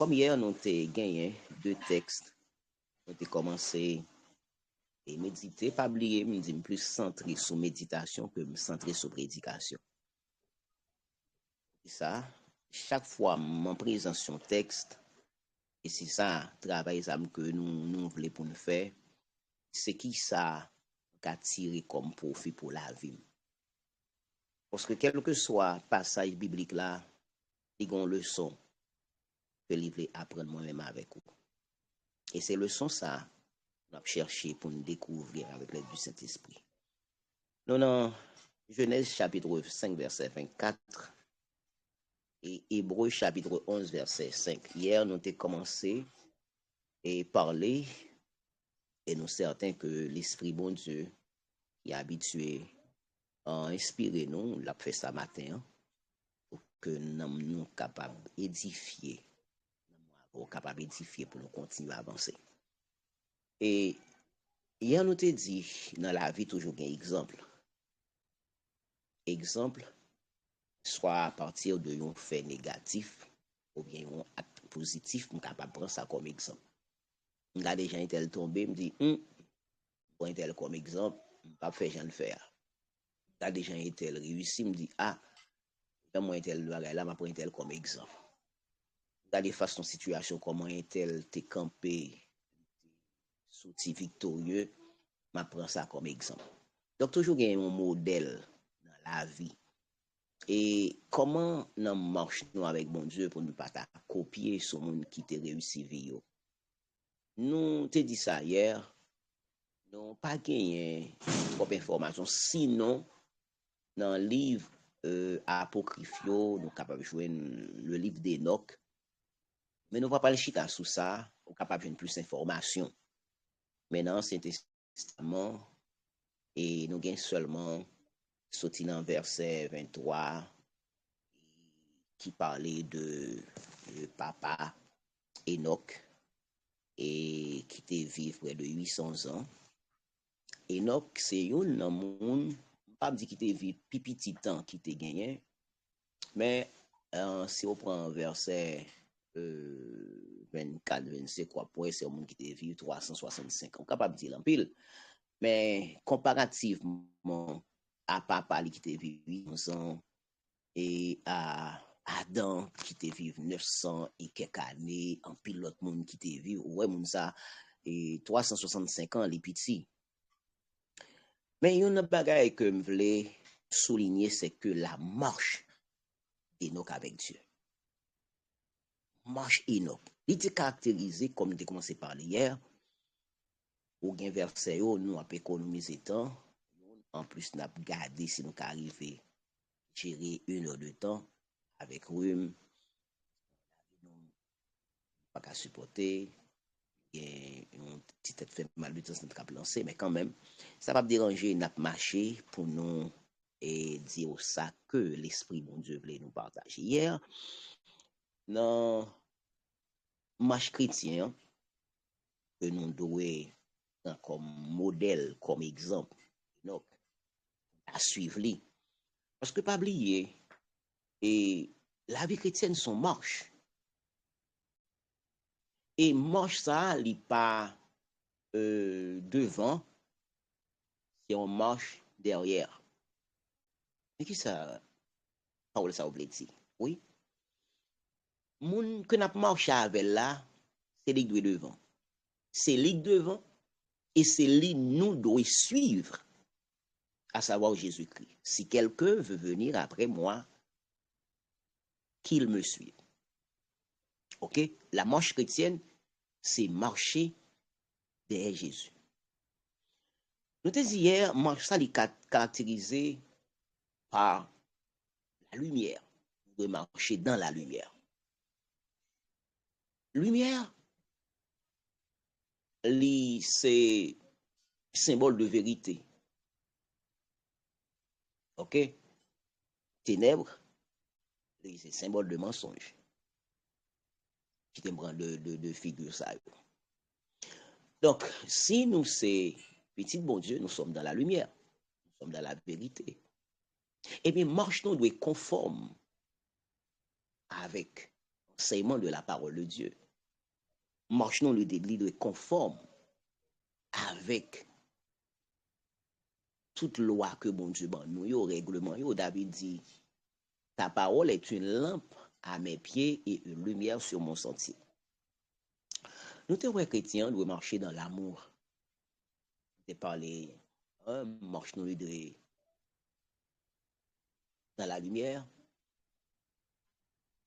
Comme hier, nous avons gagné deux textes. Nous avons commencé à méditer. Pas oublier, je me plus centré sur méditation que me centré sur prédication. C'est ça. Chaque fois, mon présence sur texte, et c'est ça, travail que nous voulons pour nous faire, c'est qui ça qu'a tiré comme profit pour la vie. Parce que quel que soit passage biblique là, il y a une leçon que je veux apprendre moi-même avec vous. Et ces leçons, ça, on a cherché pour nous découvrir avec l'aide du Saint-Esprit. Nous, dans Genèse chapitre 5, verset 24 et Hébreu chapitre 11, verset 5. Hier, nous avons commencé à parler et nous sommes certains que l'Esprit bon Dieu qui est habitué à inspirer nous, l'a fait ça matin, pour que nous soyons capables d'édifier, pour nous continuer à avancer. Et hier, nous t'ai dit, dans la vie, toujours un exemple. Exemple, soit à partir de un fait négatif, ou bien un acte positif, je suis capable de prendre ça comme exemple. Je regarde des gens qui sont tombés, je me dis, pour un tel comme exemple, je ne vais pas faire, je ne faire. Je regarde des gens qui sont réussis, je me dis, moi, un tel là, je vais prendre un tel comme exemple. Je regarde des façons, situation, comment un tel t'es campé, sorti victorieux, je prends ça comme exemple. Donc, toujours, il y a un modèle dans la vie. Et comment nous marchons avec bon Dieu pour ne pas copier ce monde qui t'a réussi vie. Nous te dit ça hier, nous pas gagné propre information. Sinon, dans le livre apocryphe, nous capable de jouer le livre d'Enoch. Mais nous ne va pas le chita sous ça, nous capable de jouer plus d'informations. Maintenant, c'est un testament et nous gagnons seulement sorti dans verset 23 qui parlait de papa Enoch et qui était vivre près de 800 ans. Enoch, c'est un monde, pas dire qui était vivre petit temps qui était gagné, mais si on prend verset 24, 25, quoi, c'est un monde qui était vivre 365 ans, capable de dire en pile. Mais comparativement à papa qui était vivre 800 ans et à Adam qui te vive 900 et quelques années, en pilote monde qui te vive, ouais, moun ça, et 365 ans, les petits. Mais il y a une bagaille que je voulais souligner, c'est que la marche d'Enoch avec Dieu. Marche Enoch. Il était caractérisé, comme il a commencé par hier, ou bien verset, nous avons économisé temps. En plus, nous avons gardé si nous arrivons à gérer 1 heure de temps avec rhume. Pas qu'à supporter, et une petite fait mal de temps notre cap lancé, mais quand même, ça va déranger notre marché pour nous et dire ça que l'Esprit bon Dieu voulait nous partager. Hier, dans marche chrétien, que nous devons comme modèle, comme exemple, donc, à suivre. Parce que pas oublier, et la vie chrétienne, son marche. Et marche ça, il n'est pas devant, c'est on marche derrière. Et qui ça, parole ça veut dire? Oui. Moun que n'a marché avec là, c'est lui qui devant. C'est lui devant et c'est lui nous doit suivre, à savoir Jésus-Christ. Si quelqu'un veut venir après moi, qu'il me suive. OK? La marche chrétienne, c'est marcher derrière Jésus. Nous te dit hier, marche ça est caractérisé par la lumière. Vous devez marcher dans la lumière. Lumière, c'est symbole de vérité. OK? Ténèbres, c'est symbole de mensonge. Qui te prend de figure ça. Donc, si nous, c'est petit bon Dieu, nous sommes dans la lumière, nous sommes dans la vérité. Eh bien, marche nous doit être conforme avec enseignement de la parole de Dieu. Marchons le début conforme avec toute loi que bon Dieu ban nous, au règlement, David dit, ta parole est une lampe à mes pieds et une lumière sur mon sentier. Nous, les chrétiens, doivent marcher dans l'amour. De parler, marchons dans la lumière.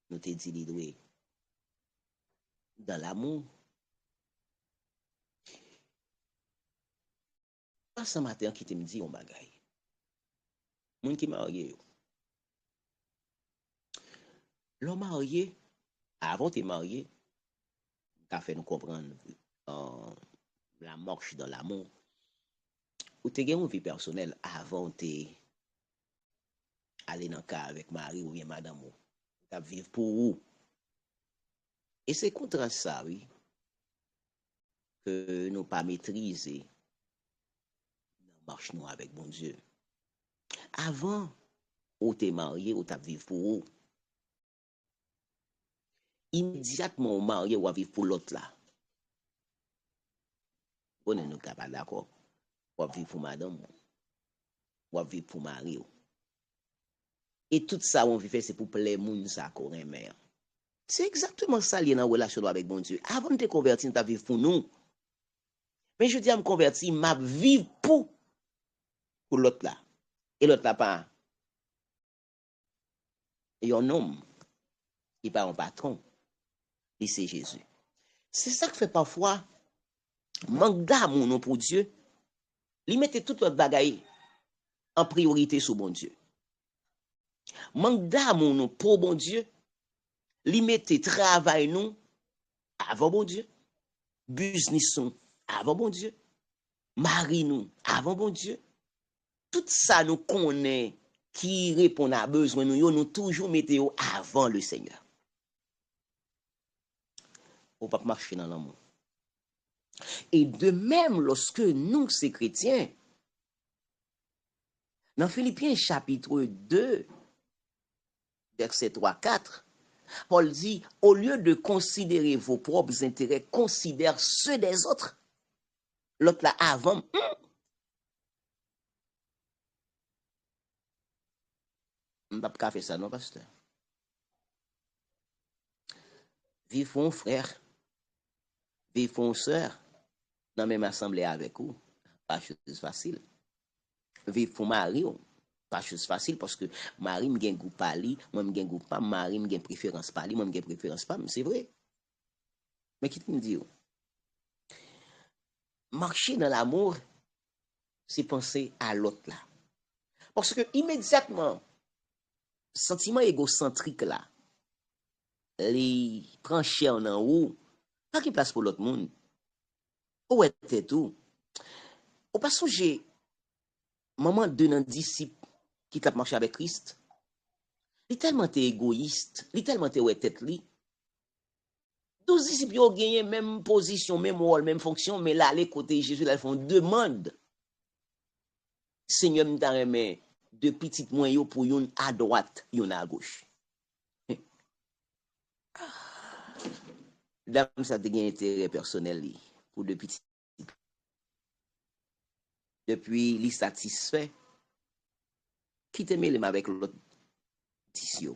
Nous te dit, dans l'amour. Pas ce matin qui te me dit, on bagaille. Moun qui marié. L'homme marié, avant de marié, ça fait nous comprendre la marche dans l'amour. Ou te gen une vie personnelle avant de aller dans le cas avec Marie ou bien madame ou. Tu vivre pour vous. Et c'est contre ça, oui, que nous pas maîtriser la marche nous avec bon Dieu. Avant, ou t'es marié ou t'as vivre pour vous. Immédiatement, marié ou à vivre pour l'autre là. On est nous pas d'accord. Ou à vivre pour madame ou à vivre pour mari. Et tout ça, on vit c'est pour plaire moun ça qu'on aime. C'est exactement ça lié dans la relation avec bon Dieu. Avant de te convertir, tu vivre pour nous. Mais je dis à me convertir, m'a vivre pour l'autre là. Et l'autre là pas. Et un homme, il pas un patron. Et c'est Jésus. C'est ça que fait parfois manque d'amour pour Dieu. Il mettait toute notre bagaille en priorité sur bon Dieu. Manque d'amour pour bon Dieu. Il mettait travail nous avant bon Dieu. Business nous avant bon Dieu. Mari nous avant bon Dieu. Tout ça nous connaît qui répond à besoin nous toujours mettons avant le Seigneur. On va pas marcher dans l'amour. Et de même, lorsque nous, ces chrétiens, dans Philippiens chapitre 2, verset 3-4, Paul dit, au lieu de considérer vos propres intérêts, considère ceux des autres. L'autre là, avant, on ne peut pas faire ça, non, pasteur. Vivons frère, vivons sœur, dans la même assemblée avec vous. Pas chose facile. Vivons mari, pas chose facile parce que mari me gen goût pas li, moi me gen goût pas, mari me gen préférence pas li, moi me gen préférence pas, c'est vrai. Mais qui me dit marcher dans l'amour, c'est penser à l'autre là. Parce que immédiatement sentiment égocentrique là, les prend cher en haut, pas qui place pour l'autre monde. Où était tout? Au pas songer maman d'un disciple qui t'a marché avec Christ. Il est tellement égoïste, il est tellement ouais tête li. 12 disciples ont gagné même position, même rôle, même fonction, mais là, les côtés Jésus, là, ils font demande. Seigneur, m'ta remet de petites moyens pour yon à droite, yon à gauche. Dame, ça a un intérêt personnel pour de petites. Depuis, il satisfait. Qui te mêle avec l'autre tissu.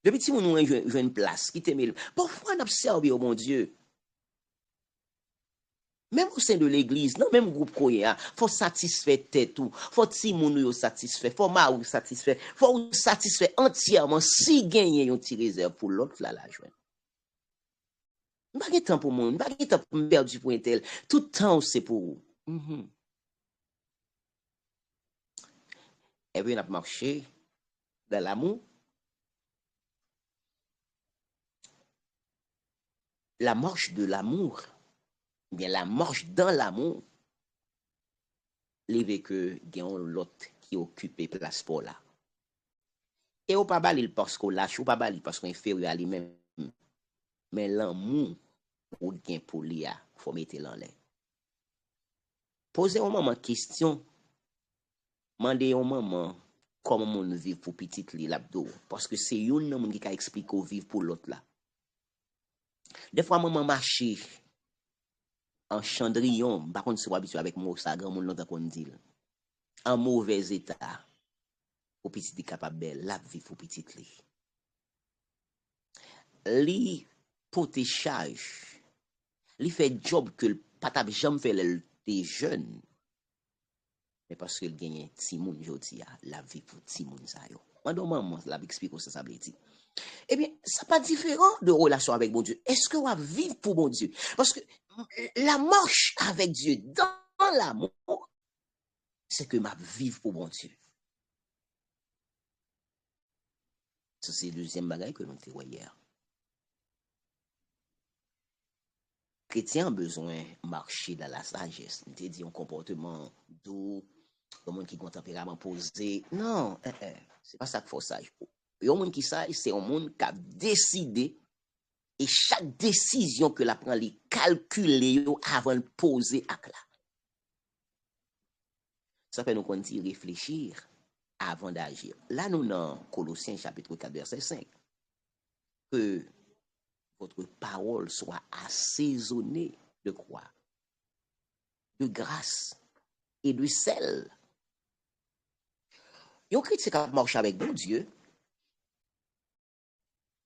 Depuis que nous avons une place, qui te mêle. Parfois, on observe, oh mon Dieu. Même au sein de l'église, dans le même groupe qu'on y a, il faut satisfaire tête tout. Il faut que moun yo satisfait, il faut ma satisfait, il faut satisfaire entièrement si gagner un petit réserve pour l'autre là la joindre. Pas de temps pour moi, pas de temps pour me perdre du point tel. Tout temps c'est pour vous. Et puis on a marché dans l'amour. La marche de l'amour, bien la marche dans l'amour, les que gagne l'autre qui occupe place pour là. Et au pas bali parce qu'on lâche, ou pas bali parce qu'on est inférieur à lui-même. Mais l'amour ou gain pour lui, faut mettre l'air. Posez au moment question, demandez au moment comment mon vivre pour petit li l'abdo. Parce que c'est yon nan moun qui ka explique au vivre pour l'autre là. Des fois, maman marche en chandrillon, par contre, c'est habitué avec moi, ça, grand monde l'entend qu'on dit. En mauvais état, pour petit li capable belle, la vivre pour petit li. Li pote charge, li fait job que le patap jamais fait les jeunes. Mais parce que le gagne ti moun jodi a, la vie pour ti moun sa yo. Mando maman la explique ça ça veut dire. Eh bien, ça pas différent de relation avec bon Dieu. Est-ce que on vivre pour bon Dieu? Parce que la marche avec Dieu dans l'amour, c'est que m'a vivre pour bon Dieu. Ça c'est le deuxième bagage que nous avons hier. Chrétien a besoin de marcher dans la sagesse. Nous dit un comportement doux, un monde qui a un tempérament posé. Non, c'est pas ça qu'il faut sage. Et un monde qui sage, c'est un monde qui a décidé et chaque décision que la prend, les calculer avant de poser à là. Ça fait nous qu'on dit réfléchir avant d'agir. Là, nous dans Colossiens chapitre 4, verset 5. Que votre parole soit assaisonnée de quoi? De grâce et de sel. Yon chrétien qui marche avec bon Dieu,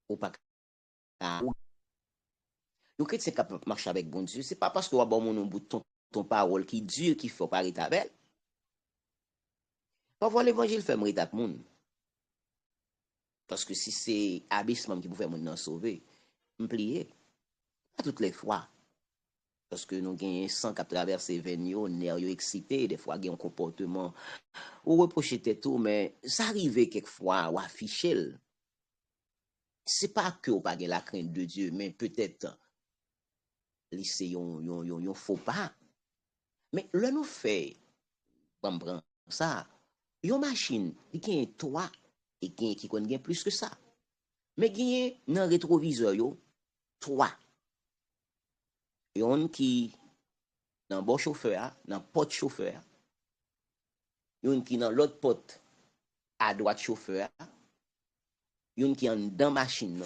ou pas. Yon chrétien qui marche avec bon Dieu, c'est pas parce que bon mon bout ton parole qui dure qui faut paraître avec. Parfois l'évangile fait mourir tout le monde. Parce que si c'est abyssement qui peut faire moun sauver, m'plier. Pas toutes les fois. Parce que nous avons sang qui traverse les veines, nerfs excités, des fois, il y a un comportement ou reprocher tout, mais ça arrive quelquefois ou afficher. C'est pas que vous pas la crainte de Dieu, mais peut-être c'est un faux pas. Mais là, nous fait, on prend ça, une machine, qui a toi et qui connaît plus que ça. Mais qui a dans le rétroviseur, toi. Yon qui dans bon chauffeur, dans porte chauffeur. Yon qui dans l'autre porte à droite chauffeur. Yon qui en dans machine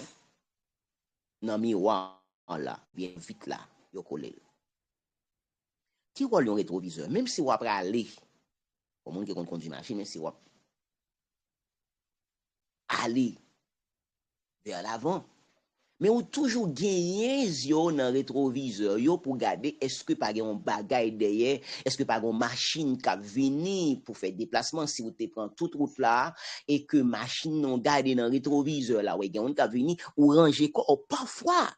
dans miroir là, bien vite là, yo collé. Qui rôle yon rétroviseur même si ou après aller pour monde qui conduit machine, même si ou aller vers l'avant. Mais ou toujours gagner yo dans rétroviseur yo pour garder est-ce que pas un bagage derrière, est-ce que pas une machine qui venir pour faire déplacement si vous te prend toute route là et que machine non garder dans rétroviseur là ouais gagne qui venir ou ranger quoi parfois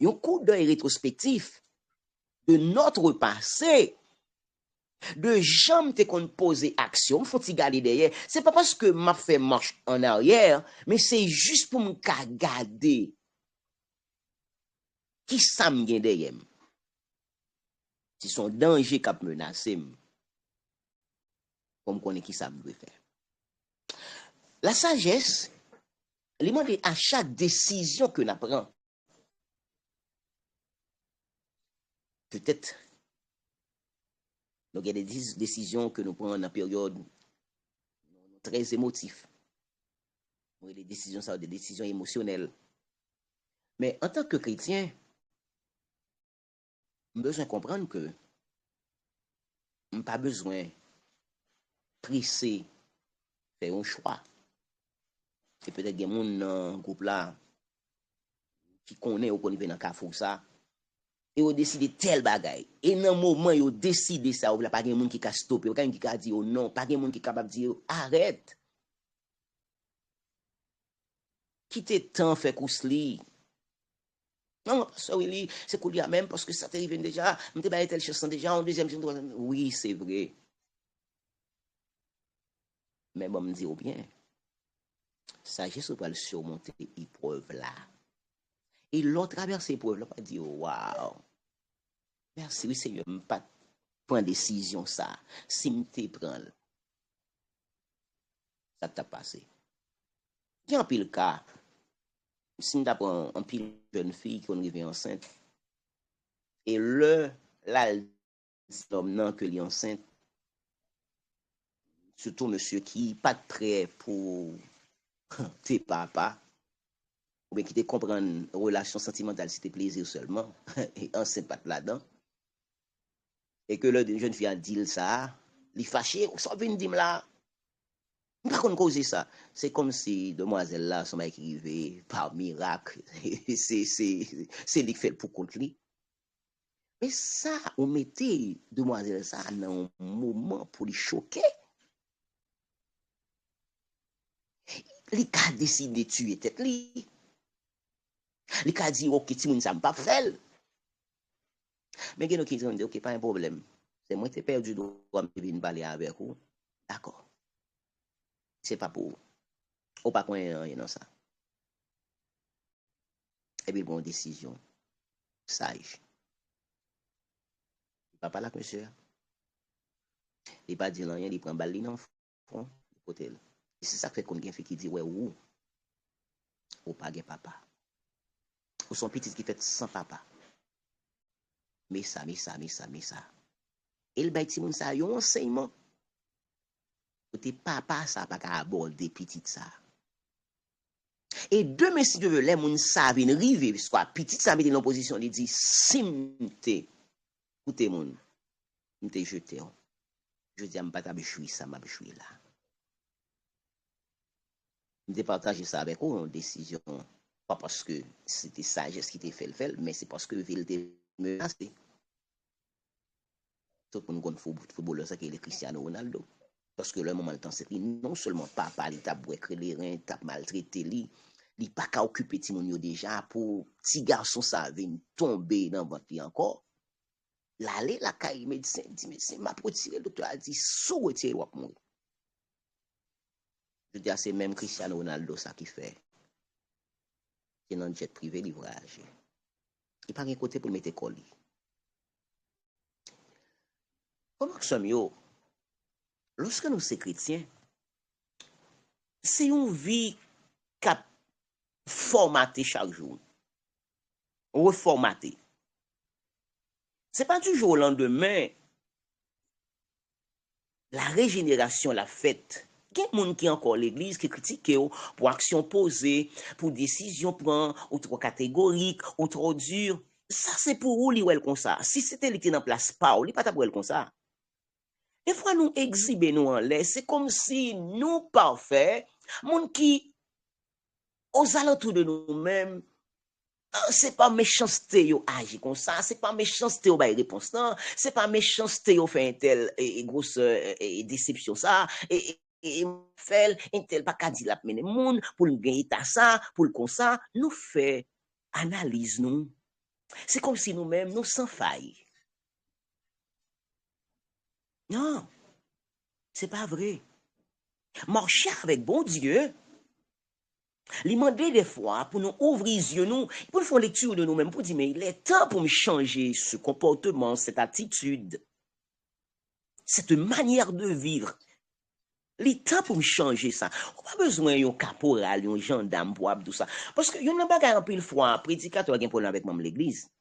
un coup d'œil rétrospectif de notre passé de jamais te qu'on poser action faut t'y garder derrière c'est pas parce que m'a fait marche en arrière mais c'est juste pour me garder qui ça me gagne derrière si son danger qui menacé comme connaît qui ça me doit faire la sagesse elle demande à chaque décision que nous prend peut-être nous avons des décisions que nous prenons dans période très émotive des décisions ça des décisions émotionnelles mais en tant que chrétien j'ai besoin de comprendre que j'ai pas besoin presser faire un choix et peut-être des gens dans le groupe là qui connaît ou connaît dans Carrefour ça et ont décidé tel bagaille et dans moment ils ont décidé ça ou pas quelqu'un qui a stoppé quelqu'un qui a dit oh non pas quelqu'un qui est capable de dire arrête quitter temps fait cousli non ça oui c'est cool même parce que ça t'arrive déjà on te bailler telle chose déjà en deuxième oui c'est vrai mais bon me dire bien sagesse pour le surmonter épreuve là et l'autre traverse épreuve là pas dire waouh merci oui Seigneur pas prendre décision ça si me te prend ça t'a passé il y a un pile cas si nous avons un pile jeune fille qui est enceinte et le là l'homme non que est enceinte surtout monsieur qui pas prêt pour tes papa, ou bien qui te comprendre relation sentimentale, c'était plaisir seulement, et un pas là-dedans, et que le jeune fille a dit ça, il fâché, on s'en vient dire là, par contre, causer ça, c'est comme si demoiselle là, son écrivait par miracle, c'est lui qui fait pour contre lui. Mais ça, on mettait demoiselle ça dans un moment pour lui choquer. Il a décidé de tuer tête lui. Il a dit, ok, ti moun ça pas fait. Mais il y a qui dit, ok, pas un problème. C'est moi qui ai perdu le droit de venir parler avec vous. D'accord. C'est pas pour vous. Ou pas rien dans ça. Et puis, bon, décision sage. Il pas parler avec monsieur. Il pas dit rien, il prend balle dans le front, côté. C'est ça que fait qu'on a fait qui dit, ouais, ou pas de papa. Ou son petit qui fait sans papa. Mais ça. Et le bail moun ça, yon enseignement. Côté papa, ça pas qu'à aborder petit ça. Et demain, si tu veux, les moun ça vient river, soit petit ça met en position, il dit, si m'te, écoutez moun, m'te jeté, je dis, m'pas t'abéchoui ça, m'abéchoui là. M'te partager ça avec vous, une décision, pas parce que c'était sagesse qui t'a fait, mais c'est parce que ville t'est menacé. Tout le monde connaît footballeur, ça qui est le Cristiano Ronaldo. Parce que le moment le temps, c'est non seulement papa, il t'a bouécré les reins, t'a maltraité, il pas qu'à occuper ti moun yo déjà pour petit garçon ça vient tomber dans votre vie encore. L'aller la caille médecin dit médecin m'a retiré le docteur a dit sous retirer ou mourir. Je dis c'est même Cristiano Ronaldo ça qui fait. C'est dans jet privé livrage. Il pas un côté pour mettre colis. Comment sommes yo? Lorsque nous sommes chrétiens, c'est une vie cap formaté chaque jour. Reformaté. C'est pas du jour au lendemain. La régénération, la fête. Il y a des gens qui encore l'église qui critiquent pour action posée, pour décision prendre, ou trop catégorique, ou trop dur. Ça, c'est pour où l'il comme ça. Si c'était lui qui n'en place pas, il pas pour comme ça. Des fois, nous exhiber nous en l'air, c'est comme si nous parfaits, gens qui, aux alentours de nous-mêmes, c'est pas méchanceté yo agi comme ça, c'est pas méchanceté yo bay réponse non, c'est pas méchanceté yo fait un tel grosse déception ça et fait un tel pas ka di la mene moun pour le gagner ta ça, pour le comme ça, nous fait analyse nous. C'est comme si nous-mêmes nous sans faille. Non. C'est pas vrai. Marcher avec bon Dieu, lui demander des fois pour nous ouvrir les yeux, nous, pour nous faire lecture de nous-mêmes, pour dire, mais il est temps pour me changer ce comportement, cette attitude, cette manière de vivre. Il est temps pour me changer ça. On n'a pas besoin d'un caporal, d'un gendarme pour tout ça. Parce que, il y a un bagage en pile fois, prédicateur qui a un problème avec même l'église.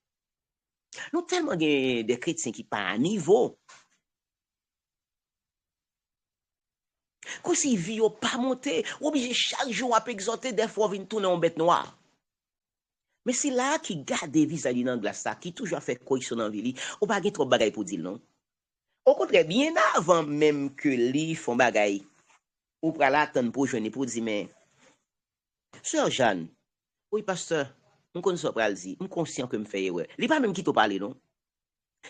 Nous tellement des chrétiens qui pas à niveau. Quand si vie n'a pas monté, obligé chaque jour à exhorter, des fois, venir tourner en bête noire. Mais c'est là qui garde des vis-à-vis dans la glace, qui toujours fait correction dans la vie, ou pas trop de bagaille pour dire non. Au contraire, bien avant même que lui font bagaille, ou pour l'attendre pour jeûner pour dire, mais, Sœur Jeanne, oui, pasteur, on connaît ça pour le dire, on conscient que me fait erreur. Il pas même qui te parle, non?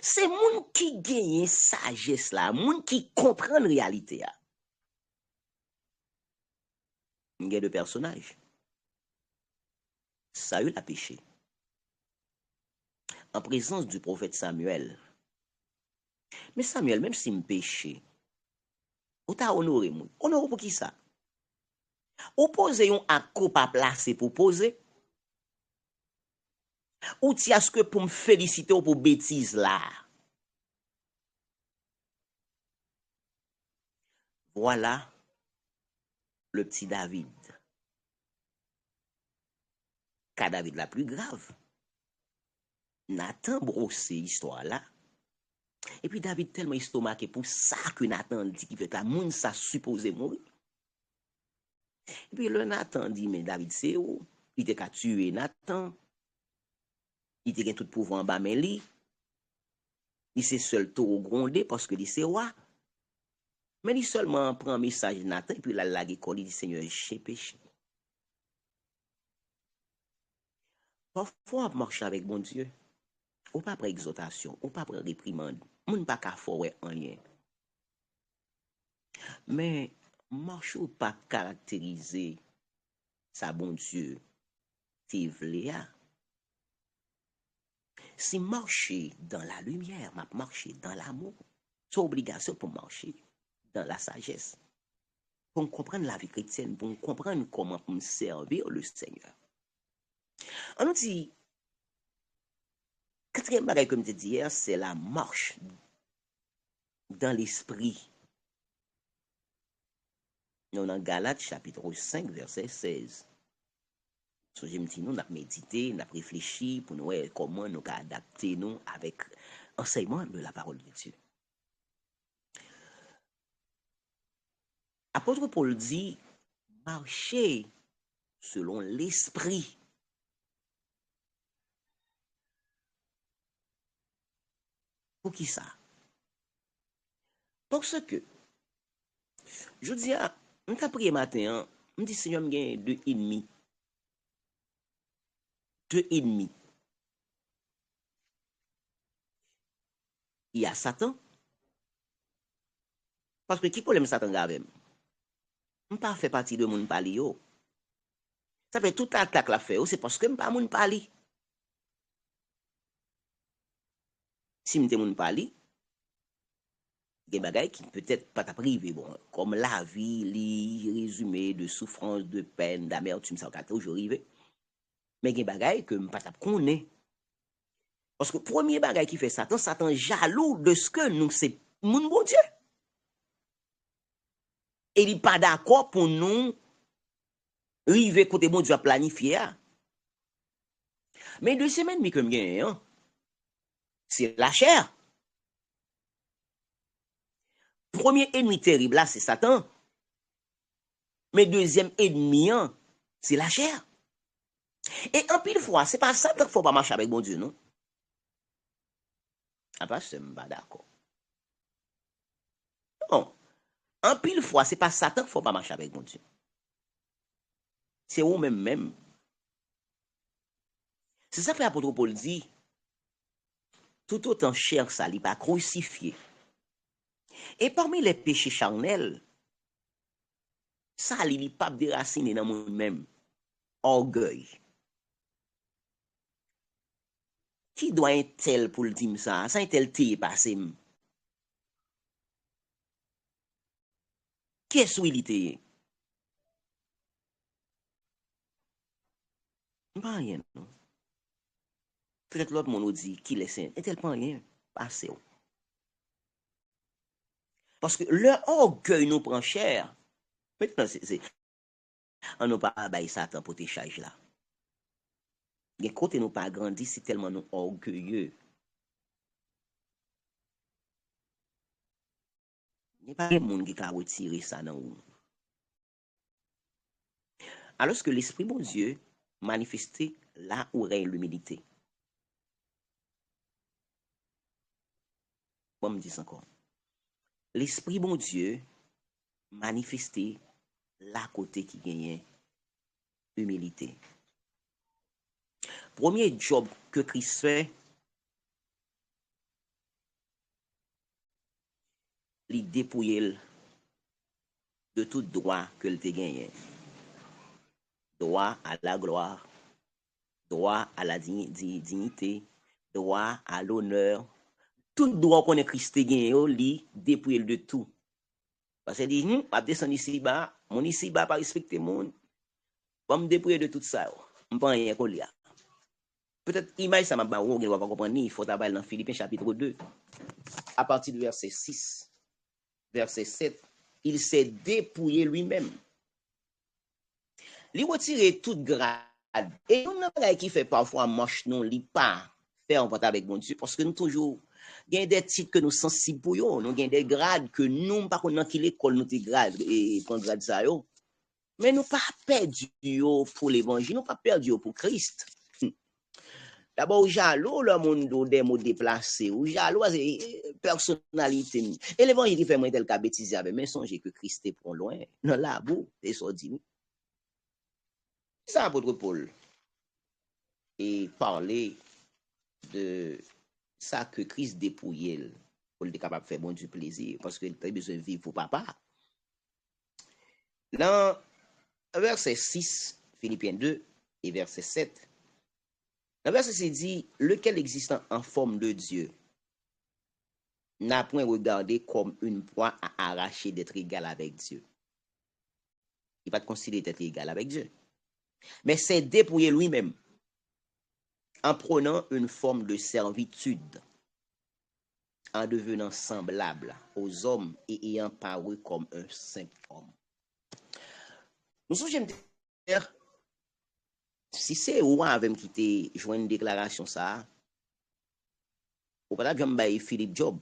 C'est moun qui gagne sagesse là, moun qui comprend la réalité. Il y a deux personnages. Saül a péché. En présence du prophète Samuel. Mais Samuel, même s'il me péché, ou t'a honoré moun. Honoré pour qui ça? Ou pose yon akko pas placé pour poser? Ou ti aske pour me féliciter ou pour bêtise là? Voilà le petit David. Cas David la plus grave. Nathan brossé histoire là. Et puis David tellement estomaqué pour ça que Nathan dit qu'il fait que la moun ça supposé mourir. Et puis le Nathan dit, mais David c'est où? Il était qu'à tuer Nathan. Il était tout pouvoir en bas, mais lui, il s'est seul taureau grondé parce que il c'est roi. Mais il seulement prend un message de Nathan et puis la l'école, il dit, Seigneur, j'ai péché. Parfois, on marche avec mon Dieu. Ou pas prendre exhortation, ou pas prendre réprimande. On ne pas qu'à faire en rien. Mais marche ou pas caractériser sa bon Dieu, c'est vrai. Si marcher dans la lumière, marcher dans l'amour, c'est obligation pour marcher dans la sagesse. Pour comprendre la vie chrétienne, pour comprendre comment me servir le Seigneur. On nous dit, quatrième bagage comme je dit hier, c'est la marche dans l'esprit. Nous dans Galates chapitre 5, verset 16. So, je me dis, nous avons médité, nous avons réfléchi pour nous voir comment nous adapter nous avec l'enseignement de la parole de Dieu. Apôtre Paul dit, marchez selon l'esprit. Pour qui ça? Parce que, je dis, on t'a prié matin, on dit, Seigneur, je gagne 2,5. 2,5. Il y a Satan. Parce que qui problème Satan avec moi? Je ne pas fait partie de mon pali. Ça fait toute attaque la fait, c'est parce que je ne pas mon pali. Si je suis mon pali, il y a des bagages qui peut-être pas privé, bon, comme la vie, les résumés de souffrance, de peine, d'amertume, ça va toujours arriver. Mais il y a des bagages que je ne pas connaître. Parce que le premier bagage qui fait Satan, Satan jaloux de ce que nous, c'est mon bon Dieu. Et il n'est pas d'accord pour nous arriver côté mon Dieu à planifier. Mais deuxième ennemi que je c'est la chair. Premier ennemi terrible là, c'est Satan. Mais deuxième ennemi, c'est la chair. Et en pile fois, c'est pas Satan qu'il faut pas marcher avec mon Dieu, non? Ah, pas, je suis pas d'accord. Non. En pile fois, c'est pas Satan qu'il faut pas marcher avec mon Dieu. C'est vous-même. C'est ça que l'apôtre Paul dit. Tout autant chair, ça n'est pas crucifié. Et parmi les péchés charnels, ça n'est pas déraciné dans moi-même. Orgueil. Qui doit être tel pour le dire ça? Ça est tel t'y passé. Qu'est-ce qu'il était? Pas rien, non. Peut-être l'autre monde nous dit qu'il est saint. Et tel pas rien. Passé. Parce que leur orgueil nous prend cher. Maintenant, on n'a pas bail Satan pour tes charges là. Les côtés nous pas grandi, c'est tellement nous orgueilleux. Il n'y a pas de monde qui a retiré ça dans nous. Alors que l'Esprit bon Dieu manifesté là où règne l'humilité. Bon, me dis encore. L'Esprit bon Dieu manifesté là côté qui gagne humilité. Premier job que Christ fait, il dépouille de tout droit que le te gagné. Droit à la gloire, droit à la dignité, droit à l'honneur. Tout droit qu'on est Christ gagné, il dépouille de tout. Parce qu'il dit, pas descendre ici bas, mon ici bas pas respecter monde. Va me dépouiller de tout ça. On pas rien qu'on a. Peut-être image ça m'a pas on va comprendre, il faut travailler dans Philippiens chapitre 2 à partir du verset 6. Verset 7, il s'est dépouillé lui-même. Il retire toute grade. Et on a qui fait parfois moche non, il pas faire en avec mon Dieu parce que nous toujours Il y a des titres que nous sensibles pour eux, nous avons des grades que nous, par contre, dans qui l'école nous grade et prendre grade ça yo. Mais nous pas perdu pour l'évangile, nous pas perdu pour Christ. D'abord, ou jaloux, le monde des mots déplacés, ou jaloux, personnalité. Et l'évangile qui fait moins tel qu'à bêtiser avec, mais songez que Christ est pour loin, dans la boue, et ça dit. Ça, apôtre Paul, et parler de ça que Christ dépouillait, pour être capable de faire bon du plaisir, parce qu'il a besoin de vivre pour papa. Dans verset 6, Philippiens 2, et verset 7, le verset 6 dit, lequel existant en forme de Dieu, n'a point regardé comme une proie à arracher d'être égal avec Dieu. Il va te considérer d'être égal avec Dieu. Mais c'est dépouiller lui-même en prenant une forme de servitude, en devenant semblable aux hommes et ayant paru comme un simple homme. Nous sommes dire, si c'est ou avec qui te joint une déclaration ça, ou pas jamais Philippe Job.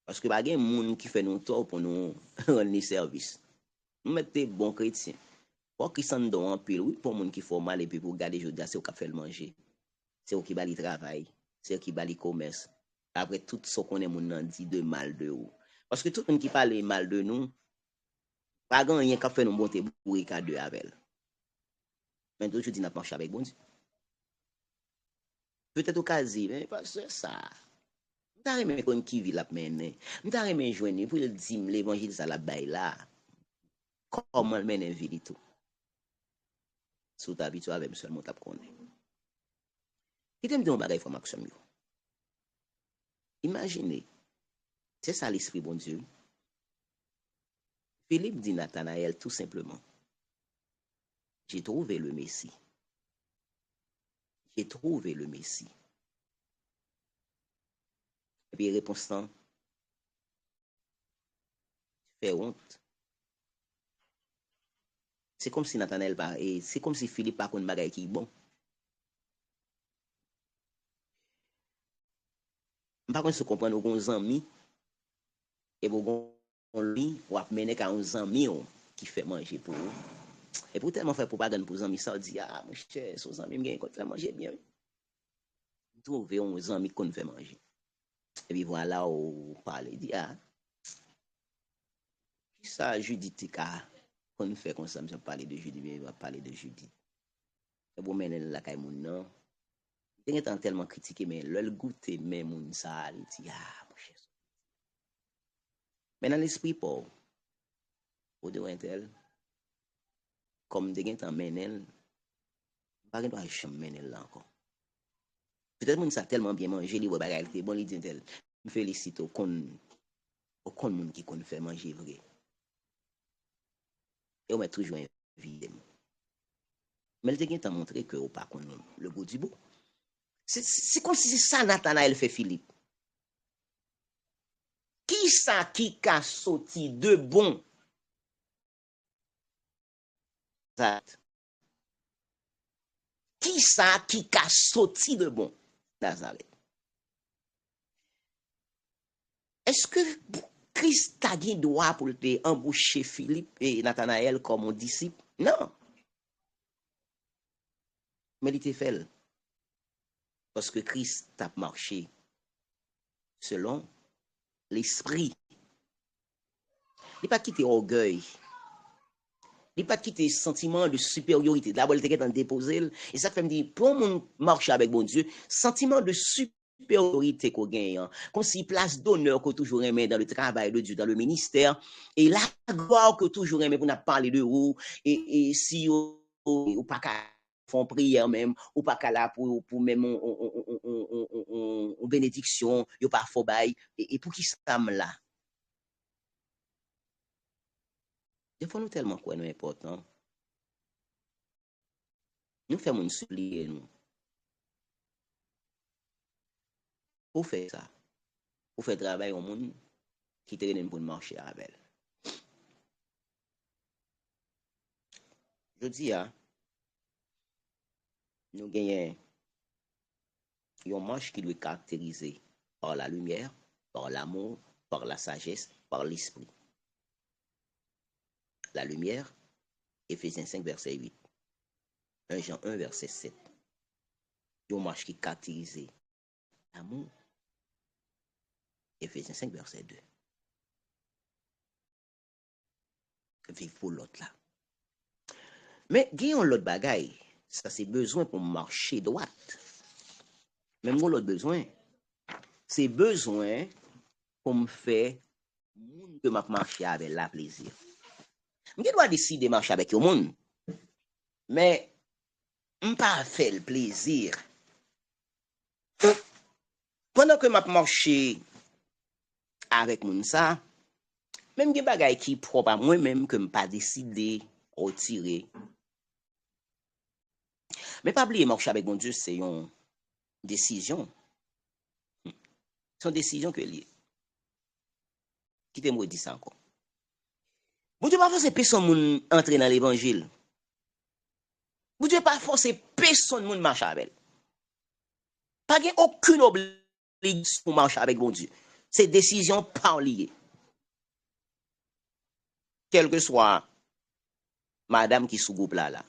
Parce que pas gen moun qui fait nous tort pour nous rendre service. Nous mettons bon chrétien. Pour qui s'en donne en pile, oui, pour moun qui fait mal et puis pour garder jodia, c'est au qui fait le manger. C'est au qui bali travail, c'est au qui bali commerce. Après tout ce qu'on est moun nan dit de mal de ou. Parce que tout le monde qui parle mal de nous, pas grand rien qui fait nous monter pour cas de avec. Mais toujours dit n'a pas marché avec bon Dieu. Peut-être au cas mais parce que ça. M'ta remè kon qui vit la mène. M'ta remè joindre pour le dire l'évangile ça la bail là. Comment le mène vie tout. Sous t'habitué avec seulement t'a connaît. Qui t'aime dire bagay formation yo. Imaginez. C'est ça l'esprit bon Dieu. Philippe dit Nathanaël tout simplement. J'ai trouvé le Messie. J'ai trouvé le Messie. Et puis réponse fait honte. C'est comme si Nathanaël pas et c'est comme si Philippe pas connaît bagay qui bon. Par contre, se comprendre aux amis et bon lui ou ap mener qu'à un ami qui fait manger pour vous. Et pour tellement faire propagande pour amis ça dit ah mon cher, son ami me fait manger bien. Trouver un ami qu'on fait manger. Et puis voilà on parle dit ah ça Judith qu'on fait comme ça, je parler de Judith, mais on va parler de Judith. Et bon mener la kay moun nan. Il est tellement critiqué mais le goûter même moun ça il dit ah mon cher. Mais dans l'esprit pauvre ou de tel comme de gen tan menel pas gen doit jamais menel là encore. Peut-être moun ça tellement bien manger li bagay bon li dit tel. Me félicite au kon moun qui kon fait manger vrai. Et on met toujours invité. Mais elle te montré que ou pas connaît le goût du beau. C'est comme si c'est ça Nathanaël fait Philippe. Qui ça qui a sorti de bon? Qui ça qui a sorti de bon? Nazareth. Est-ce que Christ a dit droit pour te embaucher Philippe et Nathanaël comme un disciple? Non. Mais il était fait. Parce que Christ a marché selon l'esprit. Il n'a pas quitté orgueil. Il n'a pas quitté sentiment de supériorité. D'abord, il était en déposer. Et ça fait me dire, pour mon marcher avec bon Dieu, sentiment de supériorité qu'on gagne, comme si place d'honneur qu'on toujours aimé dans le travail de Dieu, dans le ministère, et la gloire que toujours aimé pour nous parler de vous, et si ou pas qu'à font prière même, ou pas qu'à là pour même une bénédiction, ou pas faux bail, et pour qui ça me là? Des fois, nous tellement quoi nous important. Nous faisons une supplier nous. Pour faire ça, pour faire travail au monde qui te pour marcher avec elle. Je dis, nous gagnons une marche qui doit être caractérisée par la lumière, par l'amour, par la sagesse, par l'esprit. La lumière, Éphésiens 5, verset 8. 1 Jean 1, verset 7. Une marche qui est caractérisée l'amour, Éphésiens 5, verset 2. Vivre pour l'autre là. Mais, gagnons l'autre bagaille. Ça, c'est besoin pour marcher droite. Même l'autre besoin. C'est besoin pour me faire monde que m'a marcher avec la plaisir. Je dois décider de marcher avec le monde. Mais, je ne pas faire le plaisir. Pendant que je marche avec moun ça, même des bagailles qui propre à moi-même que je pas décidé retirer. Mais pas oublier marcher avec mon Dieu, c'est une décision. C'est une décision que lié. Qui te me dit ça encore? Bon Dieu pas forcer personne moun entrer dans l'évangile. Bon Dieu pas forcer personne moun marcher avec. Pas gen aucune obligation pour marcher avec bon Dieu. C'est décision par lié. Quel que soit madame qui sous groupe là.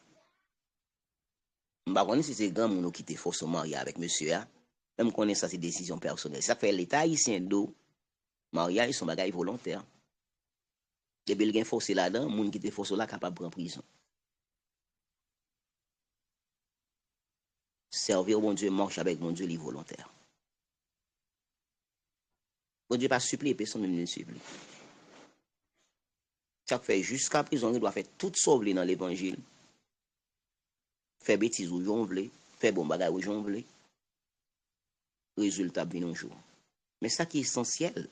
Je ne sais pas si c'est grand monde qui te force marier avec monsieur. Même qu'on ça, c'est décision personnelle. Ça fait l'État haïtien d'eau. Mariage, son bagage volontaire. Les belges forcés là-dedans, monde qui te force là, capable de prendre prison. Servir au bon Dieu, marche avec mon Dieu, les volontaires. Bon Dieu pas supplier, personne ne supplie. Ça fait jusqu'à prison, il doit faire tout sauver dans l'évangile. Faire bêtises où j'en voulais, faire bon bagage où j'en voulais. Résultat bien un jour. Mais ça qui est essentiel,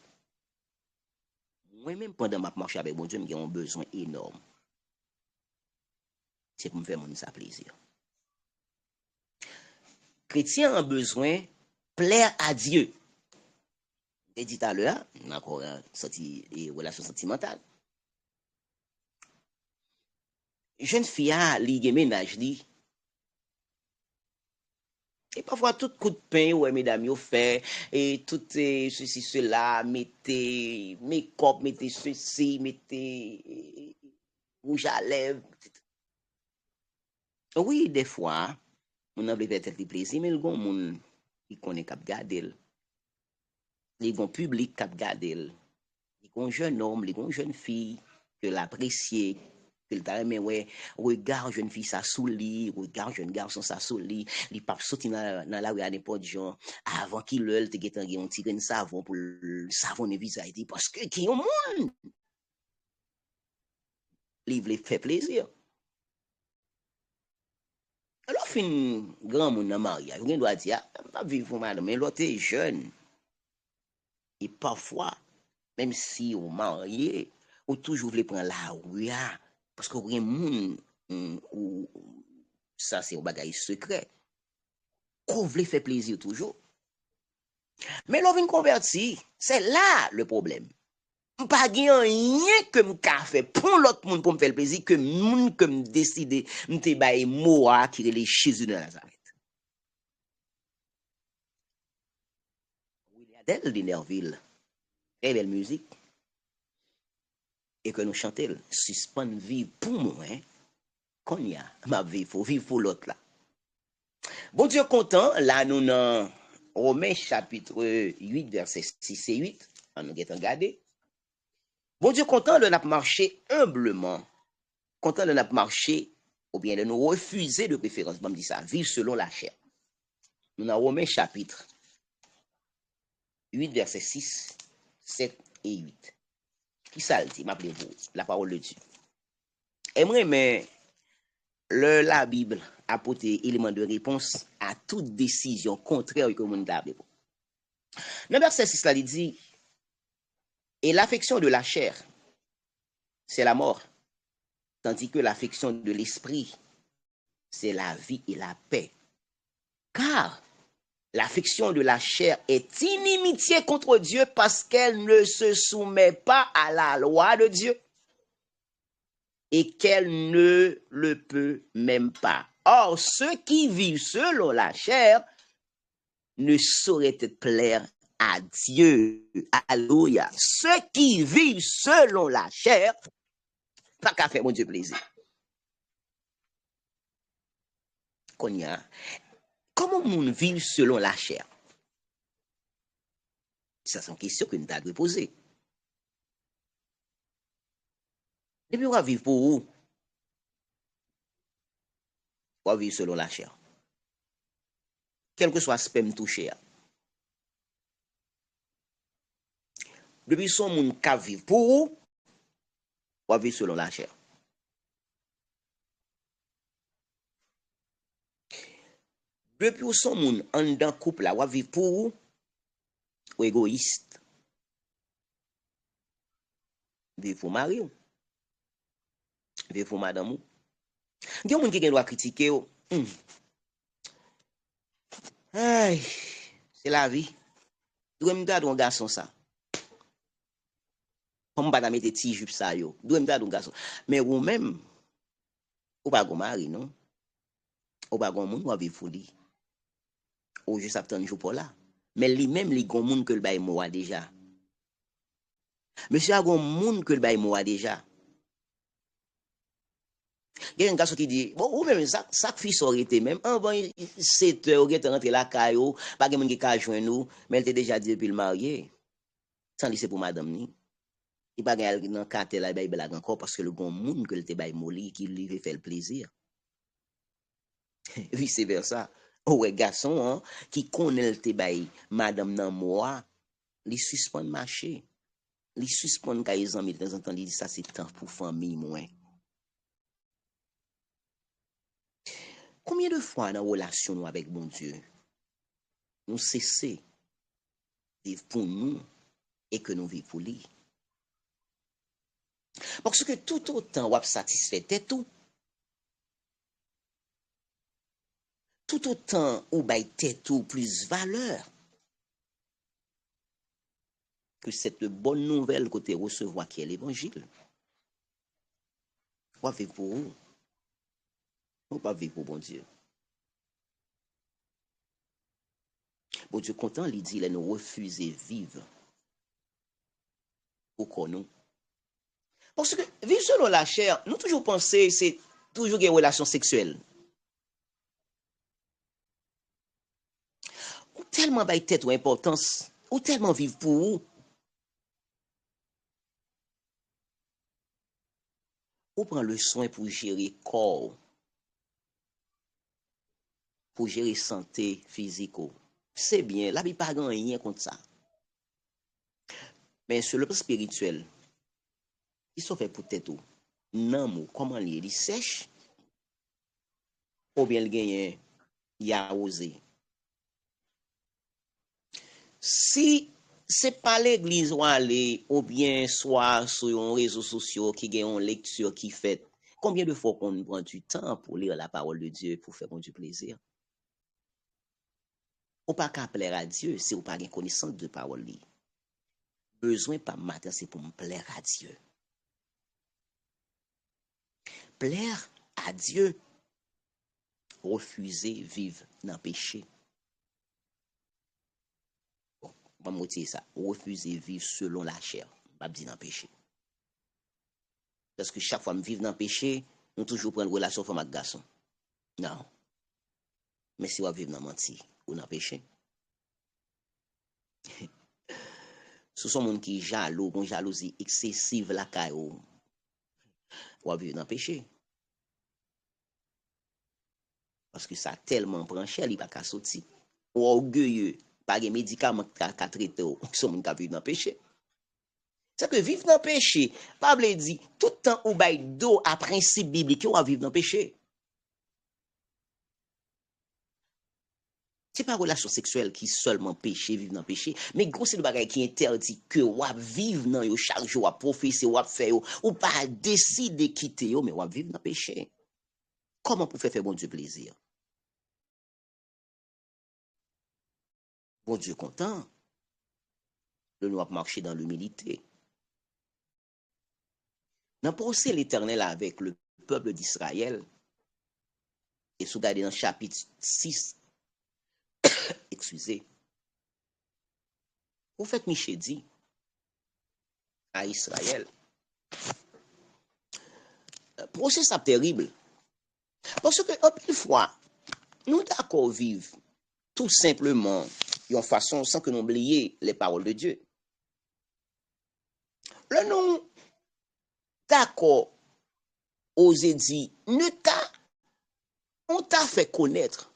moi-même pendant ma marche avec mon Dieu, j'ai un besoin énorme. C'est pour me faire mon ça plaisir. Chrétien a besoin de plaire à Dieu. J'ai dit tout à l'heure, on a encore une relation sentimentale. Jeune fille a lié ménage li. Et parfois tout coup de pain ouais mesdames yo fait et tout ceci cela mettez make-up, mettez ceci, mettez rouge à lèvres. Oui, des fois on a peut-être des plaisirs mais le gon moun qui connaît cap garder. Les gon public cap garder. Les gon jeune homme, les gon jeune fille que l'apprécier. Que le ouais, regarde jeune fille ça sous lit, regarde jeune garçon ça sous lit, li pas sorti dans la rue à n'importe gens avant qu'il le te getan un petit grain savon pour savonner visage parce que qui au monde li vle fait plaisir. Alors fin grand monde dans mariage, on doit dire pas vivre madame mais l'autre est jeune. Et parfois même si on marié, on toujours veut prendre la rue parce que rien monde ou ça c'est un bagage secret. Qu'on veut faire plaisir toujours. Mais l'on vient convertir, c'est là le problème. Pas rien que m'ka fait pour l'autre monde pour me faire plaisir que monde que me décider m'te bailler moi qui relève Jésus de Nazareth. Adèle de Nerville, très belle musique. Et que nous chantons, suspend vivre pour moi, qu'on y a, ma vie, faut vivre pour l'autre là. Bon Dieu content, là nous dans Romains chapitre 8, verset 6 et 8, on nous a regardé. Bon Dieu content de nous marcher humblement, content de nous marcher, ou bien de nous refuser de préférence, bon, dit ça, vivre selon la chair. Nous dans Romains chapitre 8, verset 6, 7 et 8. Qui ça le dit, m'appelez-vous, la parole de Dieu. Aimerait, mais la Bible apporter élément de réponse à toute décision contraire que monde a. Dans verset 6 là, il dit et l'affection de la chair c'est la mort, tandis que l'affection de l'esprit c'est la vie et la paix. Car l'affection de la chair est inimitié contre Dieu parce qu'elle ne se soumet pas à la loi de Dieu et qu'elle ne le peut même pas. Or, ceux qui vivent selon la chair ne saurait être plaire à Dieu. Alléluia. Ceux qui vivent selon la chair, pas qu'à faire mon Dieu plaisir. Comment on vit selon la chair? Ça, c'est une question que nous devons poser. Depuis, on va vivre pour où? On va vivre selon la chair. Quel que soit sperme touché. Depuis, son monde qui vivre pour où? On va vivre selon la chair. Depuis, son monde en dans couple là, on va vivre pour où? Ou égoïste. Vivre pour mari ou? Vivre pour madame ou? Il y a des gens qui doivent critiquer. Hey, c'est la vie. Doit me garder un garçon ça. Comme pas mettre petit jupe ça yo. Doit me garder un garçon. Mais ou même ou pas gon mari non. Ou pas gon monde ou vivre folie. Ou juste attendre jour pour là. Mais lui même li gon monde que le bail moi déjà. Monsieur a gon monde que le bail moi déjà. Il y a un garçon qui dit, bon, ou même ça fils aurait été même, avant 7 heures, il est rentré la caillou, pas de monde qui a joindre nous, mais elle était déjà dit depuis le marié. Sans lycée pour madame ni. Il pas gagner dans carte là, il blague encore parce que le bon monde que le te bail molli qui lui fait le plaisir. Vice versa. Ouais, garçon, hein, qui connaît le te bail madame dans moi, il suspend marché. Il suspend quand ils ont mis de temps en temps, il dit ça c'est temps pour famille moins. Combien de fois dans la relation avec mon Dieu, nous cessons de vivre pour nous et que nous vivons pour lui? Parce que tout autant on satisfait tout, tout autant on baille tout plus valeur que cette bonne nouvelle que tu recevoir qui est l'évangile. On va vivre pour vous. On va vivre pour bon Dieu. Bon Dieu content, il dit, il nous refuser vivre pour nous. Parce que vivre selon la chair, nous toujours penser c'est toujours une relation sexuelle. Ou tellement baille tête ou importance, ou tellement vivre pour vous. Ou prend le soin pour gérer corps, pour gérer santé physique. C'est bien, la Bible pas rien contre ça. Mais sur le plan spirituel, ils sont faits pour tête. Non, comment il sèche, ou bien il gagne, il a osé. Si c'est pas l'église ou aller, ou bien soit sur les réseaux sociaux qui gagne une lecture qui fait, combien de fois qu'on prend du temps pour lire la parole de Dieu pour faire du plaisir? Ou pas qu'à plaire à Dieu, si ou pas une connaissance de parole. Besoin pas matin, c'est pour me plaire à Dieu. Plaire à Dieu, refuser vivre dans le péché. Bon, on va motiver ça. Refuser vivre selon la chair. Pas dire dans le péché. Parce que chaque fois que je vis dans le péché, on toujours prend une relation avec un garçon. Non. Mais si on vivre dans le menti ou dans le péché. Ce sont des gens qui sont jaloux, une jalousie excessive la caillou. Ou vivre dans le péché. Parce que ça tellement prend cher, il n'y a pas qu'à sortir. Ou orgueilleux, pas de médicaments qui traiter, sont des gens qui vivent dans le péché. C'est que vivre dans le péché, Pablo dit, tout le temps où bail d'eau à principe biblique, on va vivre dans le péché. Ce n'est pas relation sexuelle qui seulement péché, vivre dans le péché, mais gros c'est le bagage qui interdit que on va vivre dans yo chaque jour, à professer, ou à faire, ou pas décider de quitter yo, mais on va vivre dans le péché. Comment pour faire bon Dieu plaisir? Bon Dieu content. Le nous marcher dans l'humilité. Dans le procès l'Éternel avec le peuple d'Israël, et sous garder dans le chapitre 6, accusé. Prophète Michée dit à Israël, procès ça terrible. Parce que, en pile fois, nous d'accord vivre tout simplement d'une façon sans que nous oublions les paroles de Dieu. Là, nous d'accord osé dire, on t'a fait connaître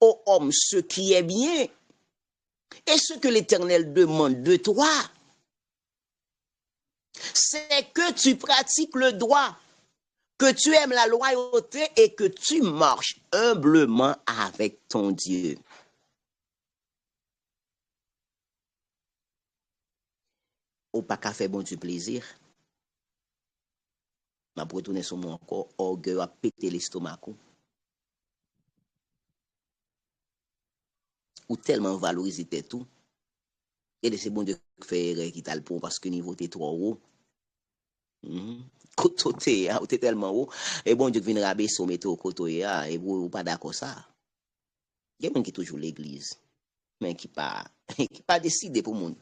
aux hommes ce qui est bien et ce que l'Éternel demande de toi. C'est que tu pratiques le droit, que tu aimes la loyauté et que tu marches humblement avec ton Dieu. Ou pas qu'à faire bon du plaisir. Ma retourner sur mon corps, orgueil a pété l'estomac. Ou tellement valoriser tout. Et c'est bon Dieu qui fait erreur qui t'a le pont parce que niveau t'es trop haut. Côté, t'es tellement haut. Et bon Dieu qui vient rabaisser au métro côté, et vous pas d'accord ça. Il y a des gens qui toujours l'église, mais qui pas décidé pour monde.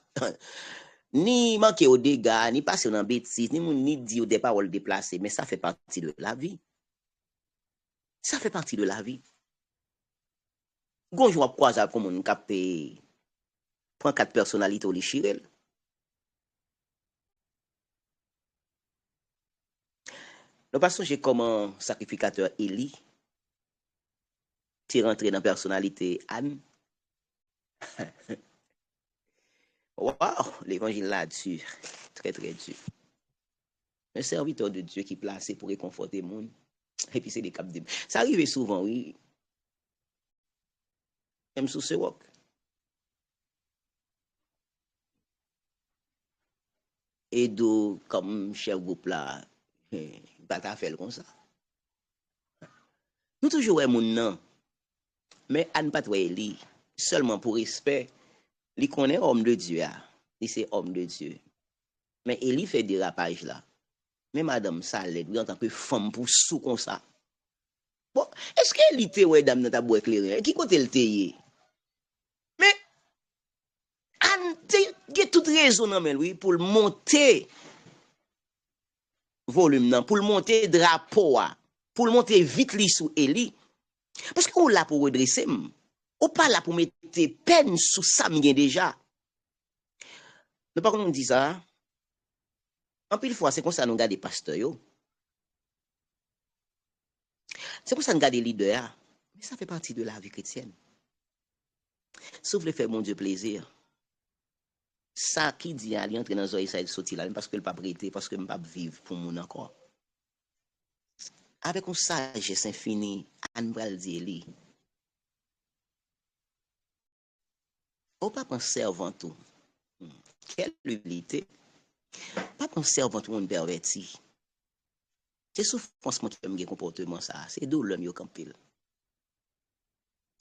Ni manquer au dégâts, ni passer dans bêtise, ni dire des paroles déplacées, mais ça fait partie de la vie. Ça fait partie de la vie. Gonjou a croisé comme on capé prend 4 personnalités au lichirel. Nous passons chez comment sacrificateur Élie t'es rentré dans la personnalité Anne. Wow, l'évangile là dur, très très dur. Un serviteur de Dieu qui est placé pour réconforter le monde. Et puis c'est des caps de... Ça arrive souvent, oui. Même sous ce rock. Et d'où, comme chef groupe là, pas ta fait comme ça. Nous toujours mon nom. Mais Anne pas Élie, seulement pour respect, il connaît homme de Dieu. Il c'est homme de Dieu. Mais Élie fait des rapages là. Mais madame ça l'aide en tant que femme pour sous comme ça. Bon, est-ce qu'elle était ouais dame dans ta boîte éclairée? Qui côté le teye? Mais Anne a toute raison non mais oui pour monter volume pour monter drapeau pour monter vite li sous Élie. Parce qu'on là pour redresser, on pas là pour mettre peine sous ça m'y déjà. Mais par contre on dit ça, en pile fois c'est comme ça nous garder pasteur yo. C'est comme ça nous garder leader. Mais ça fait partie de la vie chrétienne. Sauf le fait mon Dieu plaisir. Ça qui dit aller entrer dans oreille ça sorti là parce que le pas prêter parce que me pas vivre pour mon encore. Avec une sagesse infinie, Anne va le dire lui. On pas penser servant tout. Quelle humilité. Pas penser servant tout monde perverti. C'est souffrance mon qui comportement ça, c'est douleur mieux qu'en pile.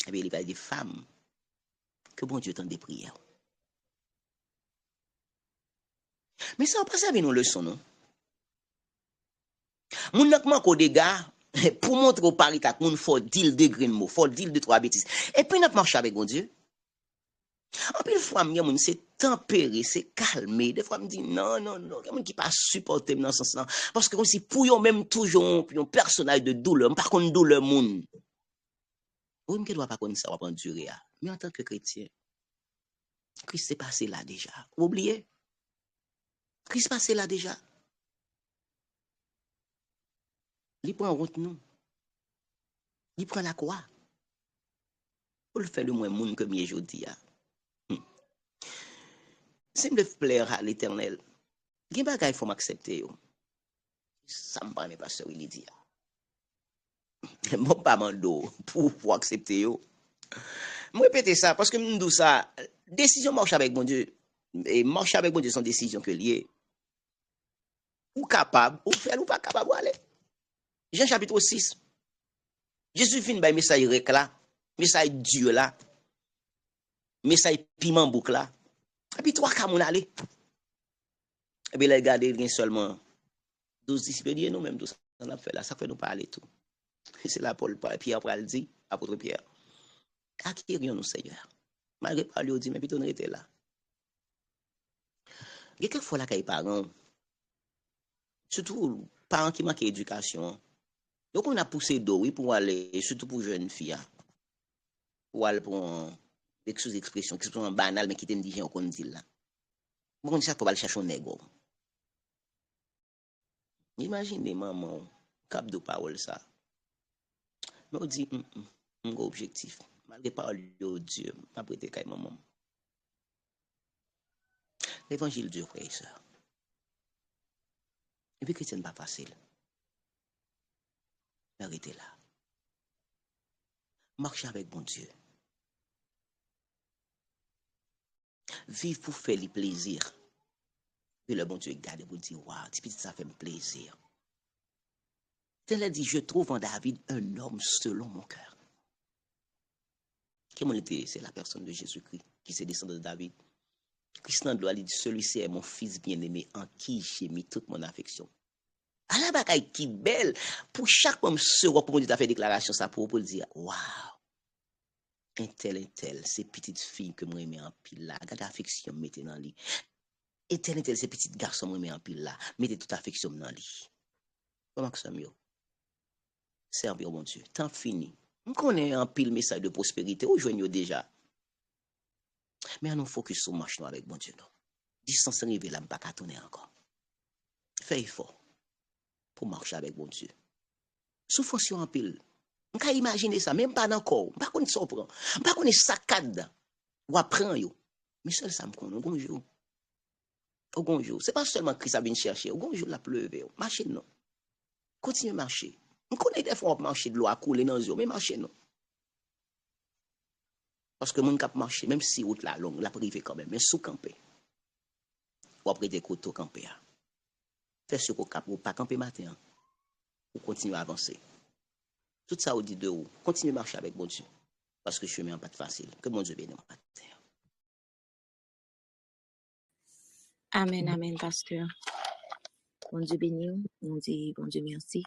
Et bien il va dire femme que bon Dieu t'en des prières. Mais ça pas servir nos leçons non. Moun nak man ko dégâts pour montrer au pari tak moun faut dire de green mot, faut dire de trois bêtises. Et puis n'a marche avec bon Dieu. En pile fois m'y moun c'est tempéré, c'est calmé. Des fois me dit non non non, moun qui pas supporter dans ce sens parce que comme si pour yo même toujours un personnage de douleur, par contre douleur moun. Ou m'ke doit pas connaître ça va prendre durer. Mais en tant que chrétien, Christ s'est passé là déjà. Oubliez. Christ passé là déjà. Il prend route nous. Il prend la croix. Pour le faire le moins monde que mieux jodi a. Si me plaire à l'Éternel, gen bagay faut m'accepter yo. Ça me parle pasteur il dit. Mon pas mando pour accepter yo. Moi répéter ça parce que m'dou ça décision marche avec bon Dieu et marche avec bon Dieu son décision que lié. Ou capable ou faire ou pas capable aller. Jean chapitre 6. Jésus fin bay message rek là, message Dieu là. Message piment bouc là. Et puis trois camoun aller. Et puis les garder rien seulement 12 disciples nous même tout ça on a fait là, ça fait nous parler tout. C'est là Paul Pierre pral dit apôtre Pierre. acquérir nous, Seigneur. Malgré pas lui, dit, mais plutôt, nous était là. Il y a quelques fois là, qu'il y a parents, surtout parents qui manquent d'éducation. Donc, on a poussé d'eau, oui, pour aller, surtout pour jeunes filles, pour aller pour des expressions qui sont banales, mais qui t'aiment dire, on dit là. Bon, ça, pour aller chercher un nègre. Imaginez, maman, cap de parole, ça. Mais on dit, un objectif. Malgré parole de Dieu, ma prêté quand maman. L'évangile Dieu, frère et sœur. Et puis, chrétien, pas facile. Mais arrêtez là. Marchez avec bon Dieu. Vive pour faire les plaisirs. Puis le bon Dieu garde pour dire, waouh, petit ça fait plaisir. Elle a dit, je trouve en David un homme selon mon cœur. Qui était, c'est la personne de Jésus-Christ, qui s'est descendu de David. Christ doit dit, celui-ci est mon fils bien-aimé, en qui j'ai mis toute mon affection. À la bagaille qui belle, pour chaque homme second, pour dire, fait déclaration, ça pour dire, waouh, un tel, c'est petite fille que moi aimé en pile là, garde affection, mettez dans lui. Un tel, c'est petit garçon, moi aimé en pile là, mettez toute affection dans lui. Comment que ça mieux? Servir mon Dieu, tant fini. On connaît un pile message de prospérité, ou joignons déjà. Mais on nous focus sur marche avec mon Dieu. Non. Distance arrivée là, je ne pas tourner encore. Fais effort pour marcher avec mon Dieu. Souffrance en pile. On peut imaginer ça, même pas dans le corps. On ne peut pas ça prend. On ne peut pas saccade ou apprendre yo. Mais seul ça me connaît. Au bonjour. Au bonjour. C'est pas seulement Christ a venu chercher. Au bonjour la pleuve. Marchez non. Continuez à marcher. On connaît des fois marcher de l'eau à couler dans les yeux, mais marchez non. Parce que mon cap marcher, même si route la longue, la privé quand même, mais sous camper. Ou après des côtes camper. Fais ce qu'on cap ou pas camper matin. Ou continuer à avancer. Tout ça, on dit de vous. Continuez à marcher avec mon Dieu. Parce que je chemin pas facile. Que mon Dieu bénisse mon terre. Amen, amen, pasteur. Bon Dieu béni, on dit bon Dieu merci.